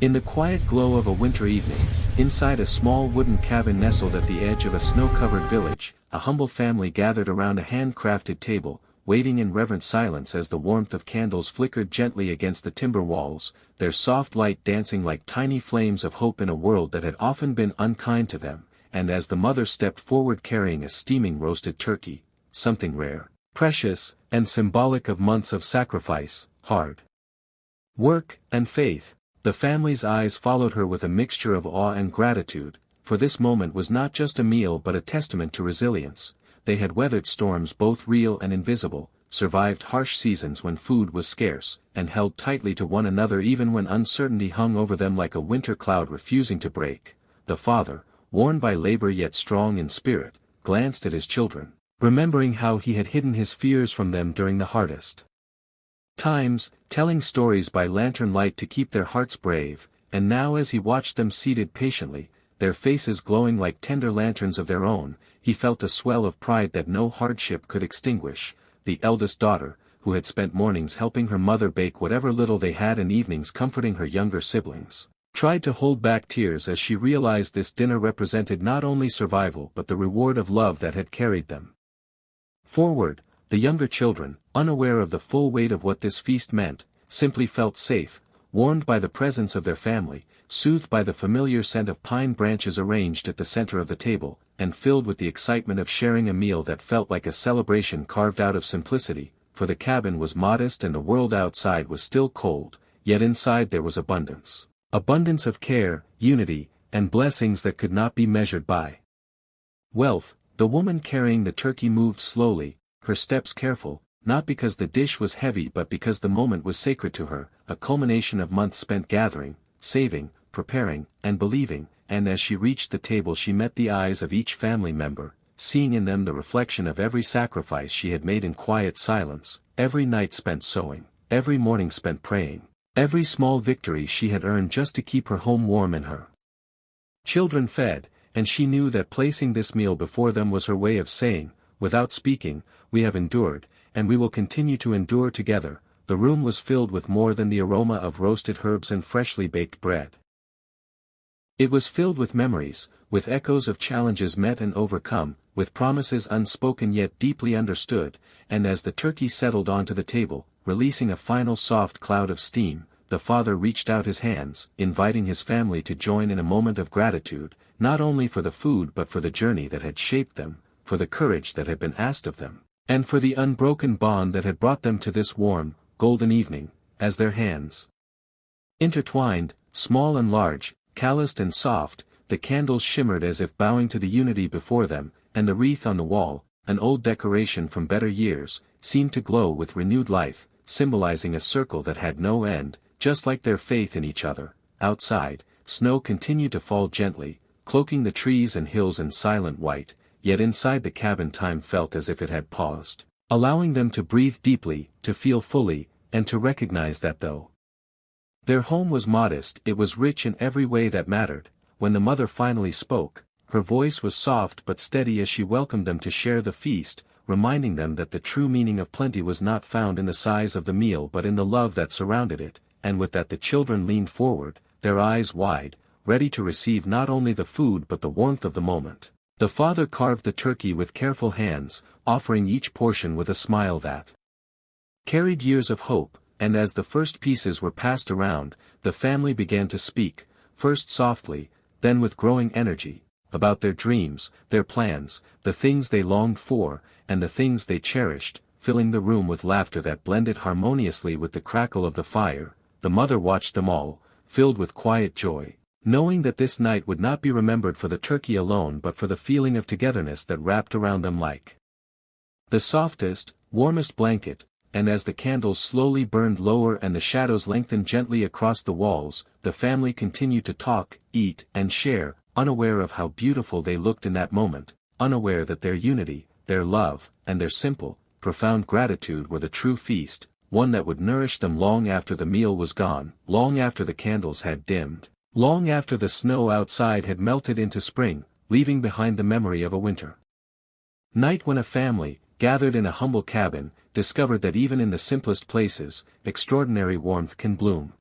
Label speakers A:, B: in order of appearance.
A: In the quiet glow of a winter evening, inside a small wooden cabin nestled at the edge of a snow-covered village, a humble family gathered around a hand-crafted table, waiting in reverent silence as the warmth of candles flickered gently against the timber walls, their soft light dancing like tiny flames of hope in a world that had often been unkind to them, and as the mother stepped forward carrying a steaming roasted turkey, something rare, precious, and symbolic of months of sacrifice, hard work, and faith. The family's eyes followed her with a mixture of awe and gratitude, for this moment was not just a meal but a testament to resilience. They had weathered storms both real and invisible, survived harsh seasons when food was scarce, and held tightly to one another even when uncertainty hung over them like a winter cloud refusing to break. The father, worn by labor yet strong in spirit, glanced at his children, remembering how he had hidden his fears from them during the hardest times, telling stories by lantern light to keep their hearts brave, and now as he watched them seated patiently, their faces glowing like tender lanterns of their own, he felt a swell of pride that no hardship could extinguish. The eldest daughter, who had spent mornings helping her mother bake whatever little they had and evenings comforting her younger siblings, tried to hold back tears as she realized this dinner represented not only survival but the reward of love that had carried them forward. The younger children, unaware of the full weight of what this feast meant, simply felt safe, warmed by the presence of their family, soothed by the familiar scent of pine branches arranged at the center of the table, and filled with the excitement of sharing a meal that felt like a celebration carved out of simplicity, for the cabin was modest and the world outside was still cold, yet inside there was abundance. Abundance of care, unity, and blessings that could not be measured by wealth. The woman carrying the turkey moved slowly, her steps careful, not because the dish was heavy but because the moment was sacred to her, a culmination of months spent gathering, saving, preparing, and believing, and as she reached the table she met the eyes of each family member, seeing in them the reflection of every sacrifice she had made in quiet silence, every night spent sewing, every morning spent praying, every small victory she had earned just to keep her home warm and her children fed, and she knew that placing this meal before them was her way of saying, without speaking, "We have endured, and we will continue to endure together." The room was filled with more than the aroma of roasted herbs and freshly baked bread. It was filled with memories, with echoes of challenges met and overcome, with promises unspoken yet deeply understood, and as the turkey settled onto the table, releasing a final soft cloud of steam, the father reached out his hands, inviting his family to join in a moment of gratitude, not only for the food but for the journey that had shaped them, for the courage that had been asked of them, and for the unbroken bond that had brought them to this warm, golden evening. As their hands intertwined, small and large, calloused and soft, the candles shimmered as if bowing to the unity before them, and the wreath on the wall, an old decoration from better years, seemed to glow with renewed life, symbolizing a circle that had no end, just like their faith in each other. Outside, snow continued to fall gently, cloaking the trees and hills in silent white, yet inside the cabin time felt as if it had paused, allowing them to breathe deeply, to feel fully, and to recognize that though their home was modest, it was rich in every way that mattered. When the mother finally spoke, her voice was soft but steady as she welcomed them to share the feast, reminding them that the true meaning of plenty was not found in the size of the meal but in the love that surrounded it, and with that the children leaned forward, their eyes wide, ready to receive not only the food but the warmth of the moment. The father carved the turkey with careful hands, offering each portion with a smile that carried years of hope, and as the first pieces were passed around, the family began to speak, first softly, then with growing energy, about their dreams, their plans, the things they longed for, and the things they cherished, filling the room with laughter that blended harmoniously with the crackle of the fire. The mother watched them all, filled with quiet joy, knowing that this night would not be remembered for the turkey alone but for the feeling of togetherness that wrapped around them like the softest, warmest blanket. And as the candles slowly burned lower and the shadows lengthened gently across the walls, the family continued to talk, eat, and share, unaware of how beautiful they looked in that moment, unaware that their unity, their love, and their simple, profound gratitude were the true feast, one that would nourish them long after the meal was gone, long after the candles had dimmed, long after the snow outside had melted into spring, leaving behind the memory of a winter night when a family, gathered in a humble cabin, discovered that even in the simplest places, extraordinary warmth can bloom.